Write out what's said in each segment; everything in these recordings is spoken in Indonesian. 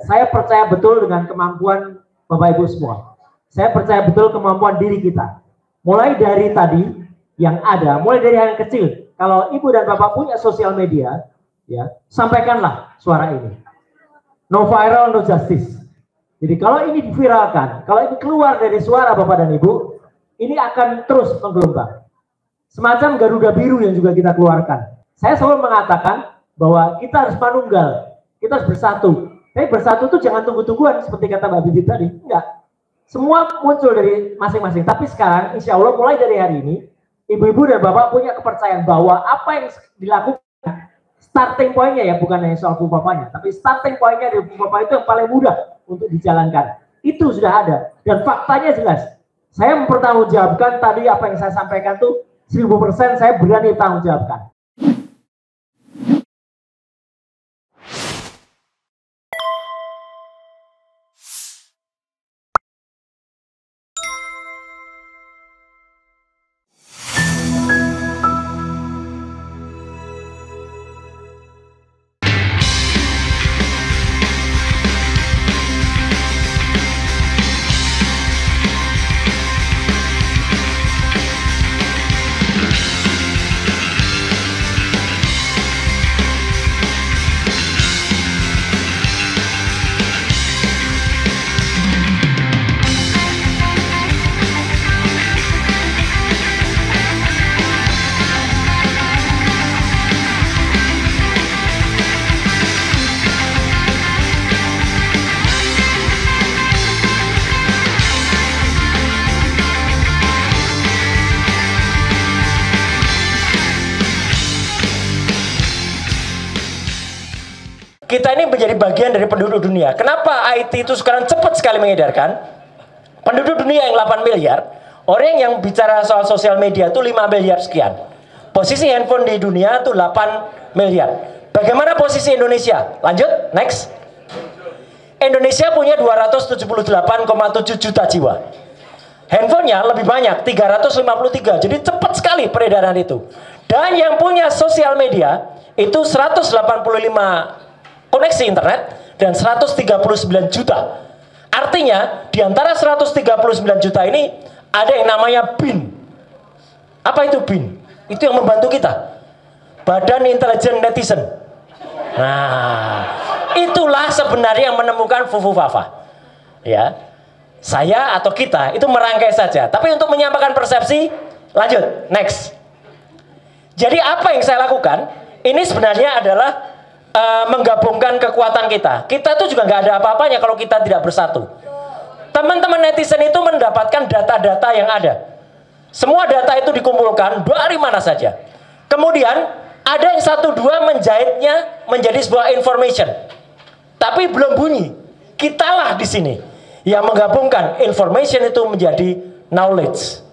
saya percaya betul dengan kemampuan Bapak Ibu semua. Saya percaya betul kemampuan diri kita. Mulai dari tadi yang ada, mulai dari hal yang kecil. Kalau Ibu dan Bapak punya sosial media, ya, sampaikanlah suara ini. No viral, no justice. Jadi kalau ini diviralkan, kalau ini keluar dari suara Bapak dan Ibu, ini akan terus menggelombang. Semacam Garuda Biru yang juga kita keluarkan. Saya selalu mengatakan bahwa kita harus manunggal, kita harus bersatu. Tapi bersatu itu jangan tunggu-tungguan seperti kata Mbak Bibi tadi. Enggak. Semua muncul dari masing-masing. Tapi sekarang, insya Allah mulai dari hari ini, ibu-ibu dan bapak punya kepercayaan bahwa apa yang dilakukan, starting point-nya ya, bukan hanya soal bapaknya, tapi starting point-nya dari bapak itu yang paling mudah untuk dijalankan. Itu sudah ada. Dan faktanya jelas. Saya mempertanggungjawabkan tadi apa yang saya sampaikan tuh 1000% saya berani tanggung jawabkan. Kita ini menjadi bagian dari penduduk dunia. Kenapa IT itu sekarang cepat sekali mengedarkan? Penduduk dunia yang 8 miliar, orang yang bicara soal sosial media itu 5 miliar sekian. Posisi handphone di dunia itu 8 miliar. Bagaimana posisi Indonesia? Lanjut, next. Indonesia punya 278,7 juta jiwa. Handphonenya lebih banyak, 353. Jadi cepat sekali peredaran itu. Dan yang punya sosial media itu 185 koneksi internet dan 139 juta. Artinya di antara 139 juta ini ada yang namanya BIN. Apa itu BIN? Itu yang membantu kita. Badan Intelijen Netizen. Nah, itulah sebenarnya yang menemukan Fufu Fafa. Ya. Saya atau kita itu merangkai saja. Tapi untuk menyampaikan persepsi, lanjut, next. Jadi apa yang saya lakukan? Ini sebenarnya adalah menggabungkan kekuatan kita. Kita tuh juga nggak ada apa-apanya kalau kita tidak bersatu. Teman-teman netizen itu mendapatkan data-data yang ada. Semua data itu dikumpulkan dari mana saja. Kemudian ada yang 1-2 menjahitnya menjadi sebuah information. Tapi belum bunyi. Kitalah di sini yang menggabungkan information itu menjadi knowledge.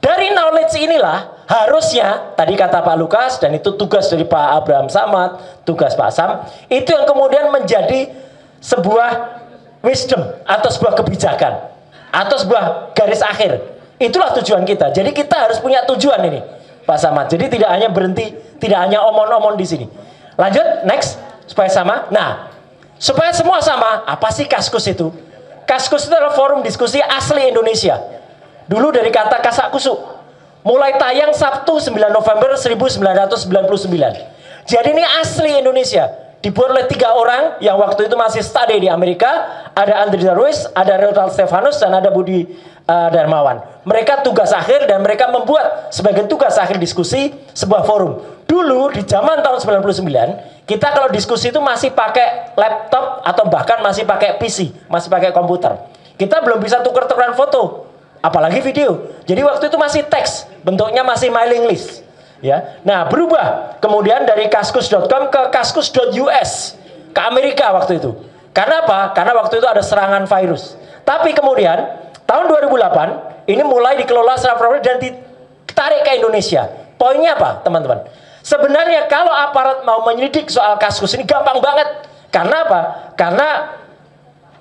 Dari knowledge inilah harusnya, tadi kata Pak Lukas, dan itu tugas dari Pak Abraham Samad, tugas Pak Sam, itu yang kemudian menjadi sebuah wisdom, atau sebuah kebijakan, atau sebuah garis akhir. Itulah tujuan kita. Jadi kita harus punya tujuan ini, Pak Samad. Jadi tidak hanya berhenti, tidak hanya omong-omong di sini. Lanjut, next, supaya sama. Nah, supaya semua sama, apa sih Kaskus itu? Kaskus itu adalah forum diskusi asli Indonesia. Dulu dari kata kasak kusuk. Mulai tayang Sabtu 9 November 1999. Jadi ini asli Indonesia. Dibuat oleh 3 orang yang waktu itu masih study di Amerika. Ada Andri Darwis, ada Ronald Stefanus, dan ada Budi Darmawan. Mereka tugas akhir dan mereka membuat sebagai tugas akhir diskusi sebuah forum. Dulu di zaman tahun 99, kita kalau diskusi itu masih pakai laptop atau bahkan masih pakai PC, masih pakai komputer. Kita belum bisa tuker-tukeran foto, apalagi video. Jadi waktu itu masih teks, bentuknya masih mailing list. Ya, nah berubah kemudian dari kaskus.com ke kaskus.us ke Amerika waktu itu. Karena apa? Karena waktu itu ada serangan virus. Tapi kemudian tahun 2008 ini mulai dikelola secara profesional dan ditarik ke Indonesia. Poinnya apa, teman-teman? Sebenarnya kalau aparat mau menyelidik soal Kaskus ini gampang banget. Karena apa? Karena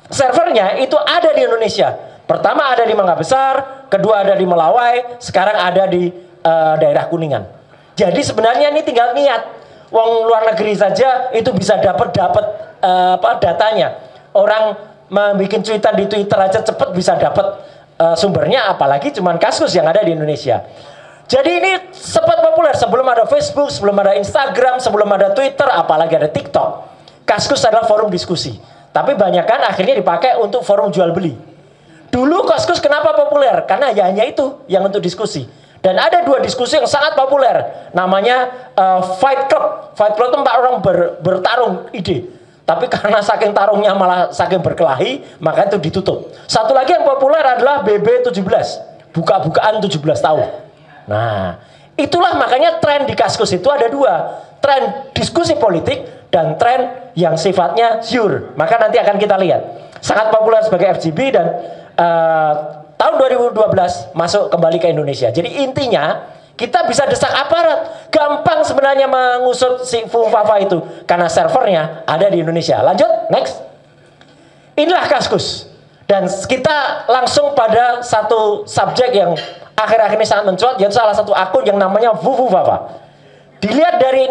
servernya itu ada di Indonesia. Pertama ada di Mangga Besar, kedua ada di Melawai, sekarang ada di daerah Kuningan. Jadi sebenarnya ini tinggal niat. Wong luar negeri saja itu bisa dapat datanya. orang membuat cuitan di Twitter aja cepet bisa dapat sumbernya, apalagi cuman Kaskus yang ada di Indonesia. Jadi ini sempat populer sebelum ada Facebook, sebelum ada Instagram, sebelum ada Twitter, apalagi ada TikTok. Kaskus adalah forum diskusi. Tapi banyak kan akhirnya dipakai untuk forum jual beli. Dulu Kaskus kenapa populer? Karena ya hanya itu yang untuk diskusi. Dan ada dua diskusi yang sangat populer. Namanya Fight Club. Fight Club itu 4 orang bertarung ide. Tapi karena saking tarungnya malah saking berkelahi, maka itu ditutup. Satu lagi yang populer adalah BB17. Buka-bukaan 17 tahun. Nah, itulah makanya tren di Kaskus itu ada dua. Tren diskusi politik dan tren yang sifatnya syur. Maka nanti akan kita lihat. Sangat populer sebagai FGB dan tahun 2012 masuk kembali ke Indonesia. Jadi intinya kita bisa desak aparat. Gampang sebenarnya mengusut si Fufafa itu karena servernya ada di Indonesia. Lanjut, next. Inilah Kaskus. Dan kita langsung pada satu subjek yang akhir-akhir ini sangat mencuat, yaitu salah satu akun yang namanya Fufafa. Dilihat dari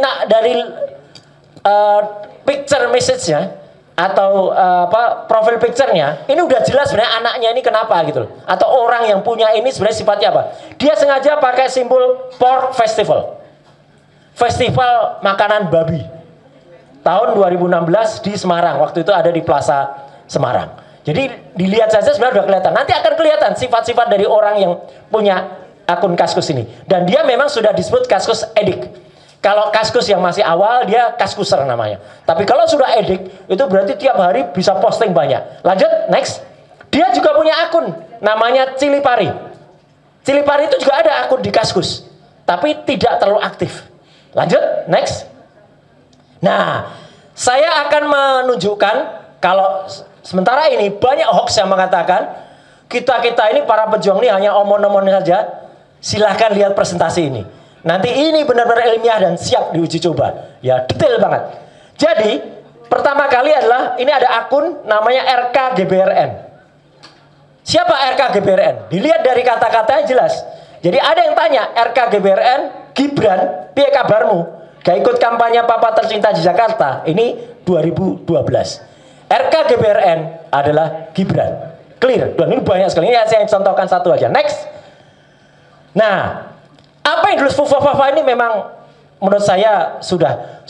picture message-nya atau profil picture-nya, ini udah jelas sebenarnya anaknya ini kenapa gitu loh. Atau orang yang punya ini sebenarnya sifatnya apa. Dia sengaja pakai simbol pork festival. Festival makanan babi. Tahun 2016 di Semarang. Waktu itu ada di Plaza Semarang. Jadi dilihat saja sebenarnya udah kelihatan. Nanti akan kelihatan sifat-sifat dari orang yang punya akun Kaskus ini. Dan dia memang sudah disebut Kaskus edik. Kalau Kaskus yang masih awal dia Kaskuser namanya. Tapi kalau sudah edik itu berarti tiap hari bisa posting banyak. Lanjut, next. Dia juga punya akun namanya Cilipari. Cilipari itu juga ada akun di Kaskus. Tapi tidak terlalu aktif. Lanjut, next. Nah, saya akan menunjukkan kalau sementara ini banyak hoax yang mengatakan kita ini para pejuang ini hanya omong-omong saja. Silahkan lihat presentasi ini. Nanti ini benar-benar ilmiah dan siap diuji coba. Ya, detail banget. Jadi, pertama kali adalah ini ada akun namanya RKGBRN. Siapa RKGBRN? Dilihat dari kata-katanya jelas. Jadi ada yang tanya, RKGBRN, Gibran, piye kabarmu? Gak ikut kampanye Papa tercinta di Jakarta. Ini 2012. RKGBRN adalah Gibran. Clear. Dan ini banyak sekali. Ini saya contohkan satu aja. Next. Nah, apa yang ditulis Fufafa ini memang menurut saya sudah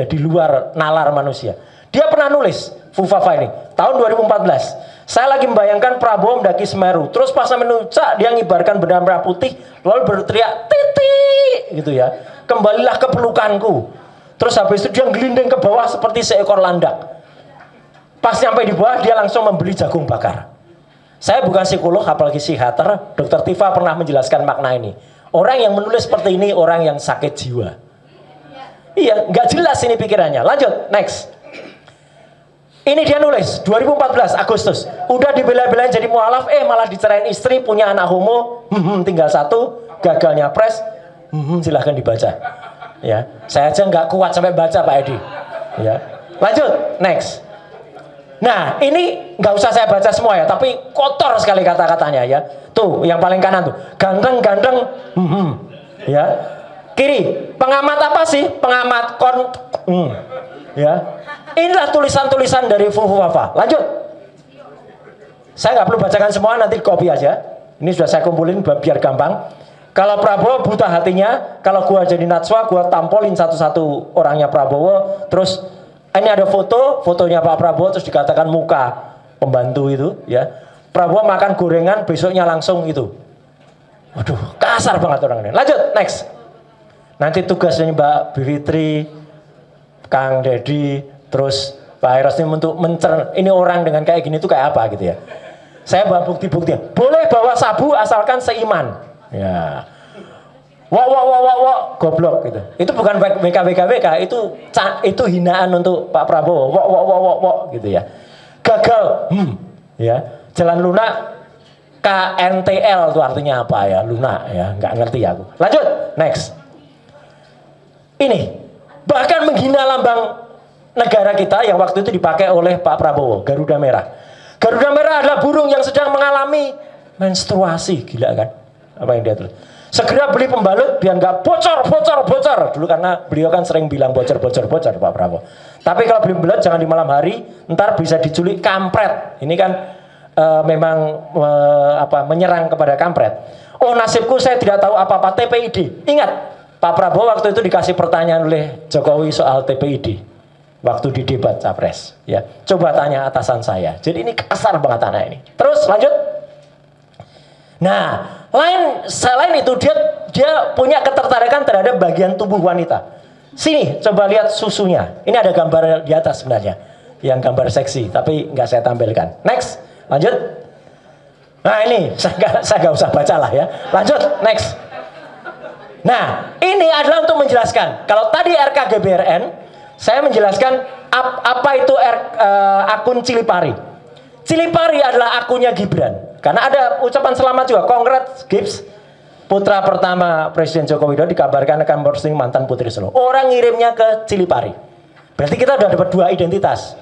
di luar nalar manusia. Dia pernah nulis Fufafa ini tahun 2014. Saya lagi membayangkan Prabowo mendaki Semeru. Terus pas sampai puncak dia ngibarkan bendera merah putih, lalu berteriak titik gitu ya. Kembalilah ke pelukanku. Terus habis itu dia gelinding ke bawah seperti seekor landak. Pas sampai di bawah dia langsung membeli jagung bakar. Saya bukan psikolog apalagi psikiater. Dr. Tifa pernah menjelaskan makna ini. Orang yang menulis seperti ini orang yang sakit jiwa. Iya, nggak jelas ini pikirannya. Lanjut, next. Ini dia nulis 2014 Agustus. Udah dibela-belain jadi mualaf, malah dicerain istri, punya anak homo, tinggal satu, gagal nyapres. Silahkan dibaca. Ya, saya aja nggak kuat sampai baca Pak Edi. Ya, lanjut, next. Nah, ini nggak usah saya baca semua ya, tapi kotor sekali kata-katanya ya. Tuh, yang paling kanan tuh, ganteng-ganteng, ya. Kiri, pengamat apa sih? Pengamat ya. Inilah tulisan-tulisan dari Fufafa. Lanjut. Saya nggak perlu bacakan semua, nanti copy aja. Ini sudah saya kumpulin biar gampang. Kalau Prabowo buta hatinya, kalau gua jadi Najwa, gua tampolin satu-satu orangnya Prabowo. Terus ini ada fotonya Pak Prabowo, terus dikatakan muka pembantu itu, ya. Prabowo makan gorengan, besoknya langsung itu. Waduh, kasar banget orang ini. Lanjut, next. Nanti tugasnya Mbak Bivitri, Kang Dedi, terus Pak Eros ini untuk ini orang dengan kayak gini tuh kayak apa gitu ya. Saya bawa bukti-bukti. Boleh bawa sabu asalkan seiman. Ya. Wok, goblok gitu. Itu bukan WK, itu hinaan untuk Pak Prabowo. Wok gitu ya. Gagal. Ya. Jalan lunak KNTL itu artinya apa ya? Lunak ya, nggak ngerti aku. Lanjut, next. Ini bahkan menghina lambang negara kita yang waktu itu dipakai oleh Pak Prabowo, Garuda Merah. Garuda Merah adalah burung yang sedang mengalami menstruasi, gila kan? Apa yang dia tulis? Segera beli pembalut biar nggak bocor. Dulu karena beliau kan sering bilang bocor Pak Prabowo. Tapi kalau beli belut jangan di malam hari, ntar bisa diculik kampret. Ini kan memang menyerang kepada kampret. Oh, nasibku saya tidak tahu apa-apa TPID. Ingat, Pak Prabowo waktu itu dikasih pertanyaan oleh Jokowi soal TPID waktu di debat capres. Ya, coba tanya atasan saya. Jadi ini kasar banget anak ini. Terus lanjut. Nah, selain itu dia punya ketertarikan terhadap bagian tubuh wanita. Sini, coba lihat susunya. Ini ada gambar di atas sebenarnya, yang gambar seksi, tapi nggak saya tampilkan. Next, lanjut. Nah ini, saya nggak usah baca lah ya. Lanjut, next. Nah, ini adalah untuk menjelaskan. Kalau tadi RKGBRN, saya menjelaskan apa itu akun Cilipari. Cilipari adalah akunnya Gibran. Karena ada ucapan selamat juga, congrats Gibbs, putra pertama Presiden Joko Widodo dikabarkan akan posting mantan Putri Solo. Orang ngirimnya ke Cilipari. Berarti kita udah dapat 2 identitas,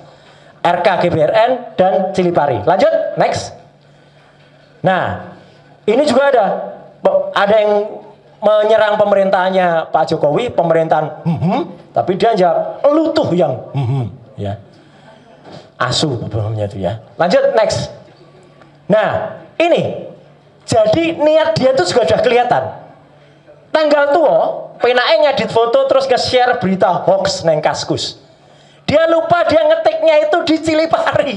RKGBRN dan Cilipari. Lanjut, next. Nah, ini juga ada yang menyerang pemerintahnya Pak Jokowi, pemerintahan tapi dia jawab lu tuh yang ya. Asu problemnya itu ya. Lanjut, next. Nah, ini jadi niat dia tuh juga sudah kelihatan. Tanggal tua, penake ngedit foto terus nge-share berita hoax neng Kaskus. Dia lupa dia ngetiknya itu di Cilipari.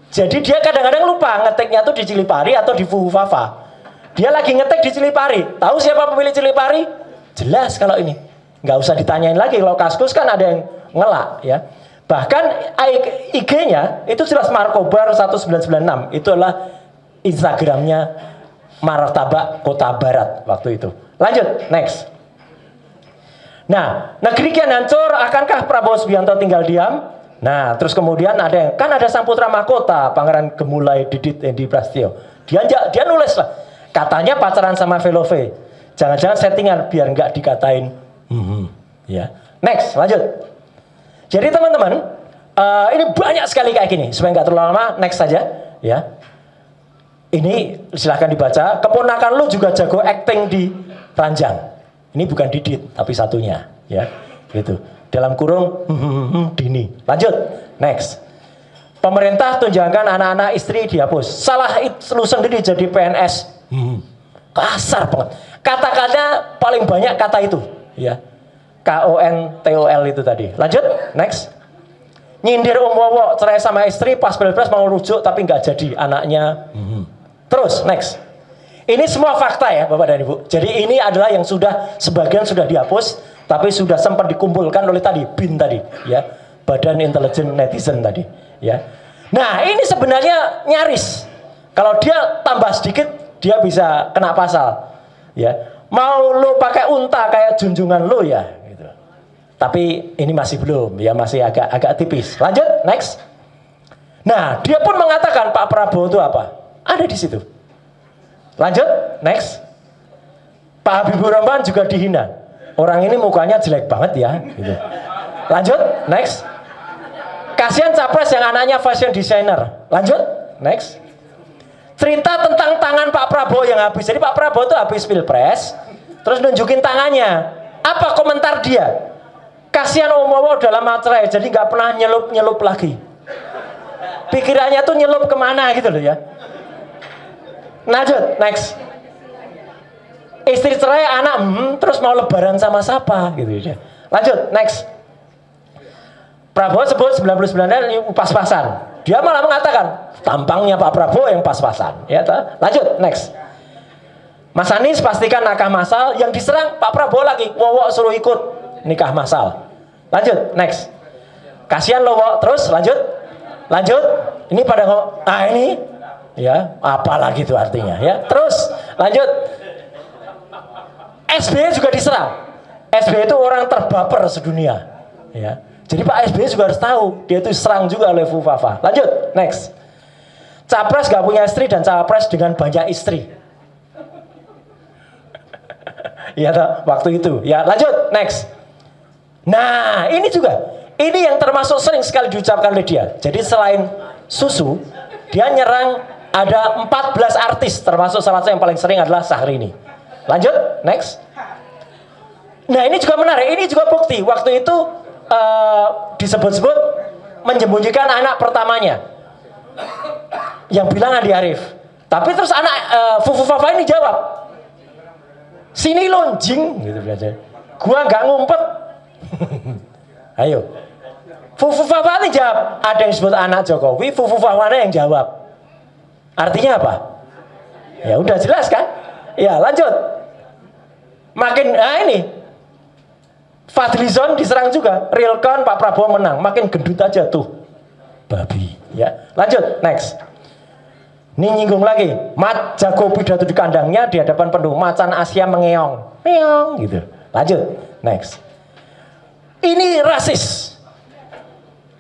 Jadi dia kadang-kadang lupa ngetiknya tuh di Cilipari atau di Fufafa. Dia lagi ngetik di Cilipari. Tahu siapa pemilik Cilipari? Jelas kalau ini. Nggak usah ditanyain lagi. Kalau Kaskus kan ada yang ngelak ya. Bahkan IG-nya itu jelas Markobar 1996. Itu adalah Instagramnya Martabak Kota Barat waktu itu. Lanjut, next. Nah, negeri kian hancur, akankah Prabowo Subianto tinggal diam? Nah, terus kemudian ada sang putra mahkota, Pangeran Gemulai Didit Endi Prasetyo. Dia nulis lah, katanya pacaran sama Velove. Jangan-jangan settingan biar nggak dikatain. Ya, next, lanjut. Jadi teman-teman, ini banyak sekali kayak gini. Supaya nggak terlalu lama, next saja. Ya, ini silahkan dibaca. Keponakan lu juga jago acting di Ranjang. Ini bukan Didit, tapi satunya. Ya, gitu. Dalam kurung Dini. Lanjut, next. Pemerintah tunjangan anak-anak istri dihapus. Salah lu sendiri jadi PNS. Kasar banget. Kata-kata paling banyak kata itu. Ya. KONTOL itu tadi. Lanjut, next. Nyindir Wowo cerai sama istri pas pilpres mau rujuk tapi nggak jadi anaknya. Terus, next. Ini semua fakta ya Bapak dan Ibu. Jadi ini adalah yang sebagian sudah dihapus, tapi sudah sempat dikumpulkan oleh tadi BIN tadi, ya, Badan Intelijen Netizen tadi, ya. Nah ini sebenarnya nyaris. Kalau dia tambah sedikit, dia bisa kena pasal, ya. Mau lo pakai unta kayak junjungan lo ya. Tapi ini masih belum, ya masih agak tipis. Lanjut, next. Nah, dia pun mengatakan Pak Prabowo itu apa? Ada di situ. Lanjut, next. Pak Habibur Rahman juga dihina. Orang ini mukanya jelek banget ya. Gitu. Lanjut, next. Kasihan capres yang anaknya fashion designer. Lanjut, next. Cerita tentang tangan Pak Prabowo yang habis. Jadi Pak Prabowo itu habis pilpres, terus nunjukin tangannya. Apa komentar dia? Kasihan Om Wowo dalam materai, jadi nggak pernah nyelup lagi. Pikirannya tuh nyelup kemana gitu loh ya. Lanjut, next. Istri cerai, anak, terus mau lebaran sama siapa gitu ya. Lanjut, next. Prabowo sebut 99 pas-pasan. Dia malah mengatakan tampangnya Pak Prabowo yang pas-pasan. Ya, lanjut, next. Mas Anies pastikan nikah massal, yang diserang Pak Prabowo lagi. Wowo suruh ikut nikah massal. Lanjut, next. Kasihan lo, Wowo. Terus lanjut. Ini pada ini ya, apalagi itu artinya ya. Terus lanjut. SBY juga diserang. SBY itu orang terbaper sedunia, ya. Jadi Pak SBY juga harus tahu dia itu diserang juga oleh Fufafa. Lanjut, next. Capres gak punya istri dan capres dengan banyak istri. Ya, waktu itu. Ya, lanjut, next. Nah, ini juga. Ini yang termasuk sering sekali diucapkan oleh dia. Jadi selain susu, dia nyerang ada 14 artis, termasuk salah satu yang paling sering adalah Syahrini. Lanjut, next. Nah, ini juga menarik. Ini juga bukti. Waktu itu disebut-sebut menyembunyikan anak pertamanya yang bilang Andi Arief. Tapi terus anak Fufu Fafa ini jawab, sini lonjing gitu belajar. Gua nggak ngumpet. Ayo. Fufu Fafa ini jawab, ada yang sebut anak Jokowi, Fufu Fafa yang jawab. Artinya apa? Ya udah jelas kan? Ya lanjut. Makin ini Fadlizon diserang juga, Realcon Pak Prabowo menang, makin gendut aja tuh babi. Ya lanjut next. Ini nyinggung lagi, jago pidato di kandangnya di hadapan pendukung, macan Asia mengeong, meong gitu. Lanjut next. Ini rasis.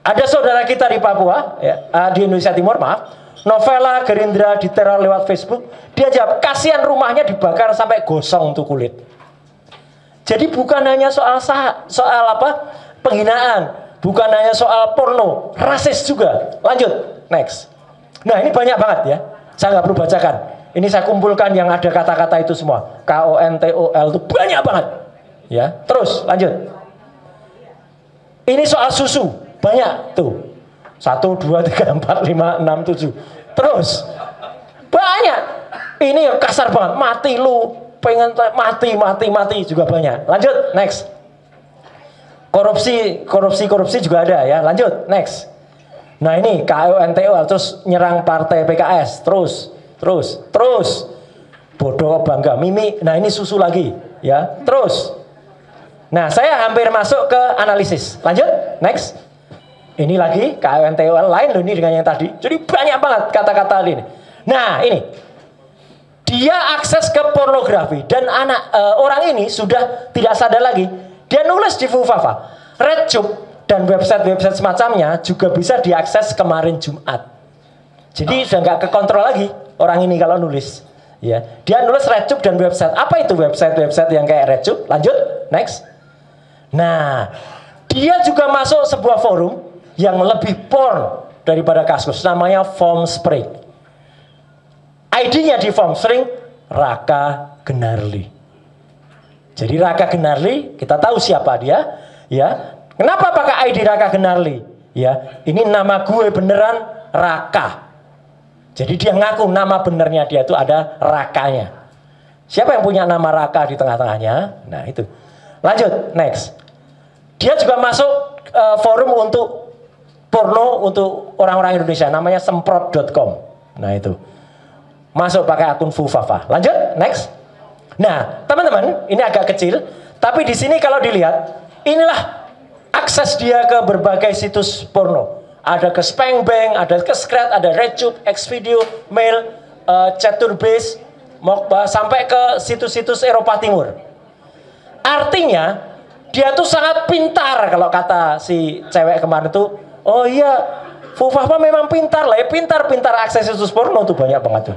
Ada saudara kita di Papua, ya, di Indonesia Timur maaf, Novela Gerindra diteror lewat Facebook. Dia jawab, kasihan rumahnya dibakar sampai gosong tuh kulit. Jadi bukan hanya soal apa penghinaan, bukan hanya soal porno, rasis juga. Lanjut, next. Nah ini banyak banget ya, saya nggak perlu bacakan. Ini saya kumpulkan yang ada kata-kata itu semua, KONTOL itu banyak banget. Ya, terus lanjut. Ini soal susu, banyak tuh. 1, 2, 3, 4, 5, 6, 7. Terus banyak. Ini yang kasar banget, mati lu, pengen mati juga banyak. Lanjut, next. Korupsi juga ada ya. Lanjut, next. Nah ini KONTOL terus nyerang partai PKS, terus bodoh bangga Mimi. Nah ini susu lagi ya. Terus. Nah saya hampir masuk ke analisis. Lanjut, next. Ini lagi KONTOL lain loh ini dengan yang tadi. Jadi banyak banget kata-kata ini. Nah ini dia akses ke pornografi dan orang ini sudah tidak sadar lagi. Dia nulis di Fufafa, RedTube dan website-website semacamnya juga bisa diakses kemarin Jumat. Jadi sudah nggak kekontrol lagi orang ini kalau nulis. Ya, dia nulis RedTube dan website. Apa itu website-website yang kayak RedTube? Lanjut, next. Nah, dia juga masuk sebuah forum yang lebih porn daripada kasus, namanya Formspring. ID-nya di Formspring Raka Gunarli. Jadi Raka Gunarli, kita tahu siapa dia, ya. Kenapa pakai ID Raka Gunarli? Ya, ini nama gue beneran Raka. Jadi dia ngaku nama benernya dia itu ada Rakanya. Siapa yang punya nama Raka di tengah-tengahnya? Nah itu. Lanjut, next. Dia juga masuk forum untuk porno untuk orang-orang Indonesia, namanya semprot.com. Nah itu. Masuk pakai akun Fufafa. Lanjut, next. Nah, teman-teman, ini agak kecil, tapi di sini kalau dilihat, inilah akses dia ke berbagai situs porno. Ada ke Spangbang, ada ke Scrat, ada RedTube, Xvideo, Mail, Chaturbase, Mokba, sampai ke situs-situs Eropa Timur. Artinya, dia tuh sangat pintar kalau kata si cewek kemarin tuh. Oh iya, Fufafa memang pintar lah ya, pintar akses situs porno tuh banyak banget tuh.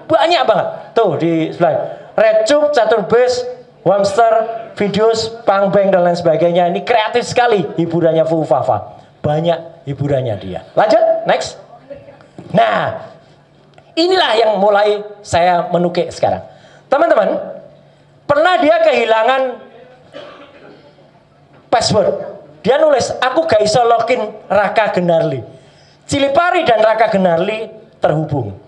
Banyak banget. Tuh di sebelah. RedTube, Chaturbase, Wamster, Videos, Pangbang dan lain sebagainya. Ini kreatif sekali hiburannya Fufafa. Banyak hiburannya dia. Lanjut, next. Nah, inilah yang mulai saya menukik sekarang. Teman-teman, pernah dia kehilangan password. Dia nulis, aku gak iso login Raka Gunarli. Cilipari dan Raka Gunarli terhubung.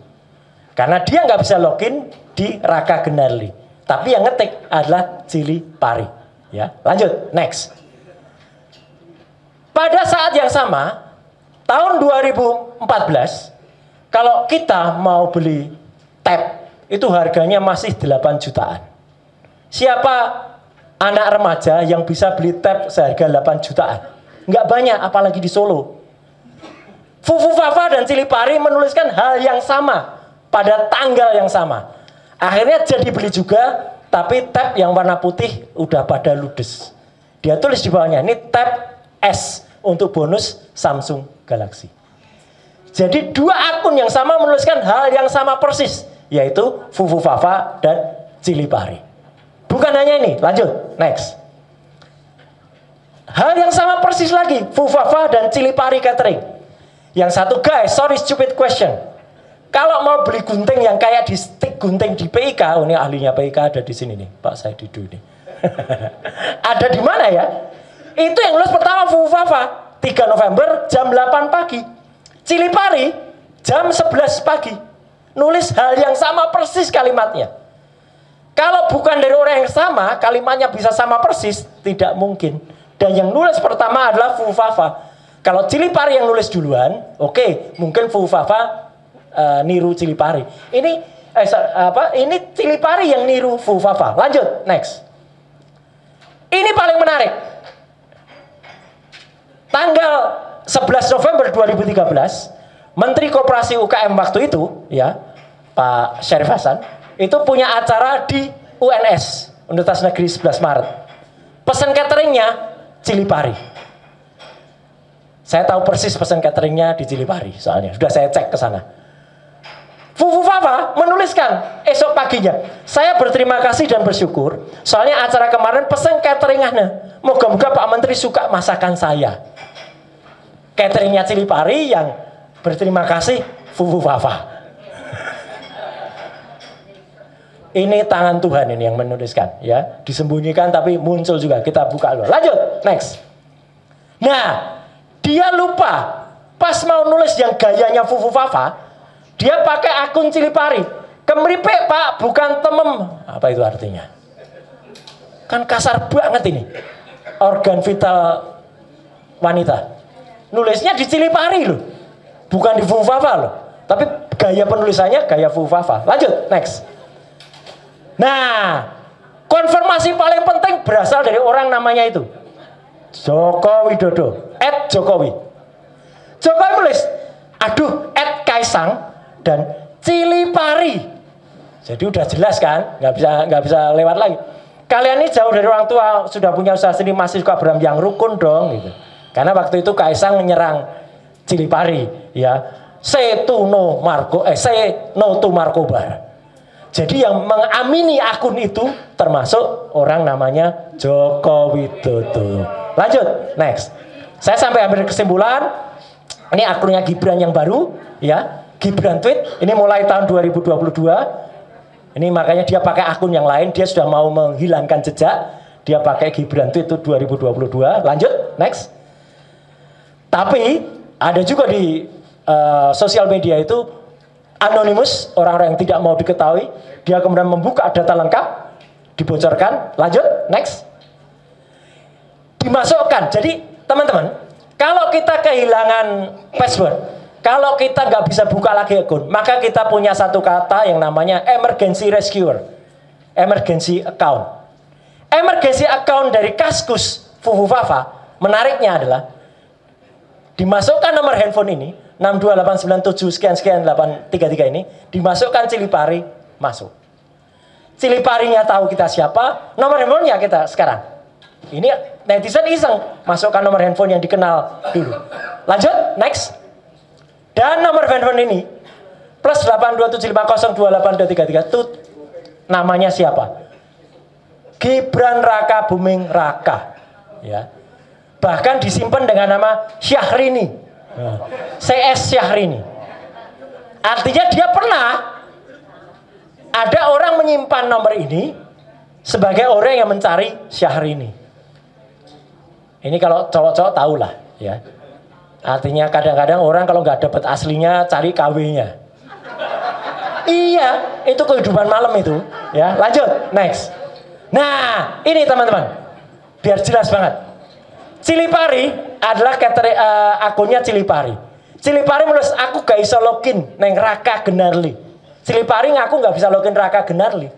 Karena dia nggak bisa login di Raka Gunarli. Tapi yang ngetik adalah Cilipari. Ya, lanjut, next. Pada saat yang sama, tahun 2014, kalau kita mau beli tab, itu harganya masih 8 jutaan. Siapa anak remaja yang bisa beli tab seharga 8 jutaan? Nggak banyak, apalagi di Solo. Fufafa dan Cilipari menuliskan hal yang sama pada tanggal yang sama. Akhirnya jadi beli juga, tapi tab yang warna putih udah pada ludes. Dia tulis di bawahnya, ini tab S untuk bonus Samsung Galaxy. Jadi dua akun yang sama menuliskan hal yang sama persis, yaitu Fufafa dan Cilipari. Bukan hanya ini, lanjut, next. Hal yang sama persis lagi, Fufafa dan Cilipari Catering. Yang satu, guys, sorry stupid question. Kalau mau beli gunting yang kayak di stick gunting di PIK, oh ini ahlinya PIK ada di sini nih, Pak Saididu ini. Ada di mana ya? Itu yang nulis pertama Fufufafa 3 November jam 8 pagi. Cilipari jam 11 pagi. Nulis hal yang sama persis kalimatnya. Kalau bukan dari orang yang sama, kalimatnya bisa sama persis, tidak mungkin. Dan yang nulis pertama adalah Fufufafa. Kalau Cilipari yang nulis duluan, oke, mungkin Fufufafa niru Cilipari. Ini Cilipari yang niru Fufufafa. Lanjut, next. Ini paling menarik. Tanggal 11 November 2013, Menteri Koperasi UKM waktu itu, ya, Pak Syarif Hasan, itu punya acara di UNS, Universitas Negeri 11 Maret. Pesan cateringnya Cilipari. Saya tahu persis pesan cateringnya di Cilipari, soalnya sudah saya cek ke sana. Fufufafa menuliskan esok paginya, saya berterima kasih dan bersyukur, soalnya acara kemarin pesan cateringnya, moga-moga Pak Menteri suka masakan saya. Cateringnya Cilipari yang berterima kasih Fufufafa. Ini tangan Tuhan ini yang menuliskan, ya, disembunyikan tapi muncul juga. Kita buka dulu. Lanjut, next. Nah, dia lupa pas mau nulis yang gayanya Fufufafa, dia pakai akun Cilipari. Kemripe Pak, bukan temem. Apa itu artinya? Kan kasar banget ini. Organ vital wanita. Nulisnya di Cilipari loh, bukan di Fufufafa loh. Tapi gaya penulisannya gaya Fufufafa. Lanjut, next. Nah, konfirmasi paling penting berasal dari orang namanya itu Joko Widodo, @Jokowi. Jokowi nulis, aduh, @Kaisang dan Cilipari. Jadi udah jelas kan, nggak bisa lewat lagi. Kalian ini jauh dari orang tua, sudah punya usaha sendiri, masih suka beram yang rukun dong, gitu. Karena waktu itu Kaisang menyerang Cilipari, ya. Say no to Markobar. Jadi yang mengamini akun itu termasuk orang namanya Joko Widodo. Lanjut, next. Saya sampai ambil kesimpulan. Ini akunnya Gibran yang baru, ya. Gibran tweet. Ini mulai tahun 2022. Ini makanya dia pakai akun yang lain. Dia sudah mau menghilangkan jejak. Dia pakai Gibran tweet itu 2022. Lanjut, next. Tapi ada juga di sosial media itu anonimus, orang-orang yang tidak mau diketahui. Dia kemudian membuka data lengkap, dibocorkan. Lanjut, next. Dimasukkan. Jadi teman-teman, kalau kita kehilangan password, kalau kita nggak bisa buka lagi akun, maka kita punya satu kata yang namanya emergency rescuer, emergency account. Emergency account dari Kaskus Fufufafa, menariknya adalah dimasukkan nomor handphone ini 62897 sekian 833 ini, dimasukkan Cilipari, masuk. Ciliparinya tahu kita siapa, nomor handphonenya kita sekarang. Ini netizen iseng, masukkan nomor handphone yang dikenal dulu. Lanjut, next. Dan nomor handphone ini plus 827502823 itu namanya siapa? Gibran Raka Buming Raka, ya. Bahkan disimpan dengan nama Syahrini. CS Syahrini. Artinya dia pernah ada orang menyimpan nomor ini sebagai orang yang mencari Syahrini. Ini kalau cowok-cowok tahu lah, ya. Artinya kadang-kadang orang kalau nggak dapat aslinya cari KW-nya. Iya, itu kehidupan malam itu, ya. Lanjut, next. Nah, ini teman-teman, biar jelas banget. Cilipari adalah akunnya Cilipari. Cilipari menulis, aku gak bisa login neng Raka Genarli. Cilipari ngaku gak bisa login Raka Genarli.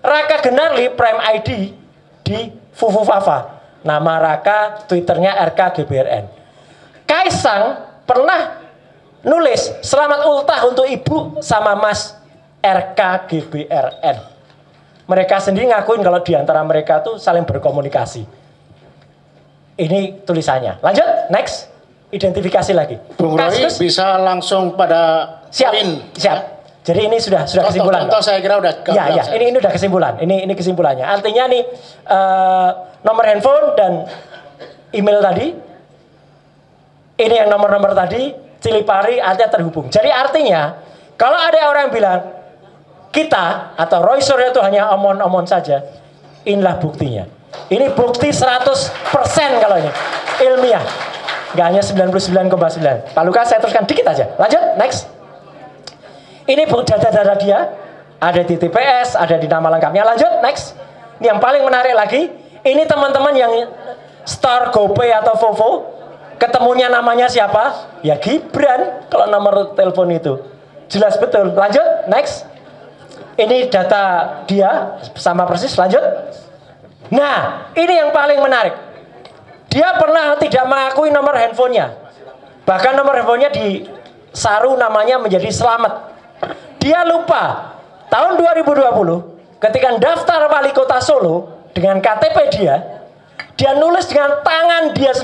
Raka Genarli prime ID di Fufufafa. Nama Raka, Twitternya RKGBRN. Kaisang pernah nulis selamat ultah untuk ibu sama mas RKGBRN. Mereka sendiri ngakuin kalau diantara mereka tuh saling berkomunikasi. Ini tulisannya. Lanjut, next. Identifikasi lagi. Bung Roy bisa langsung pada siap. Jadi ini sudah kesimpulan. Contoh saya kira udah. Ya, ini udah kesimpulan. Ini kesimpulannya. Artinya nih nomor handphone dan email tadi. Ini yang nomor-nomor tadi, Cilipari artinya terhubung. Jadi artinya kalau ada orang yang bilang kita atau Roy Suryo itu hanya omon-omon saja, Inilah buktinya. Ini bukti 100% kalau ini ilmiah. Nggak hanya 99,9. Pak Lukas, saya teruskan dikit aja. Lanjut, next. Ini data-data dia. Ada di TPS, ada di nama lengkapnya. Lanjut, next. Ini yang paling menarik lagi. Ini teman-teman yang Star, GoPay atau Vovo. Ketemunya namanya siapa? Ya Gibran. Kalau nomor telepon itu. Jelas betul. Lanjut, next. Ini data dia. Sama persis, lanjut. Nah, ini yang paling menarik. Dia pernah tidak mengakui nomor handphonenya. Bahkan nomor handphonenya disaru namanya menjadi Slamet. Dia lupa. Tahun 2020, ketika daftar wali kota Solo dengan KTP dia nulis dengan tangan dia sendiri.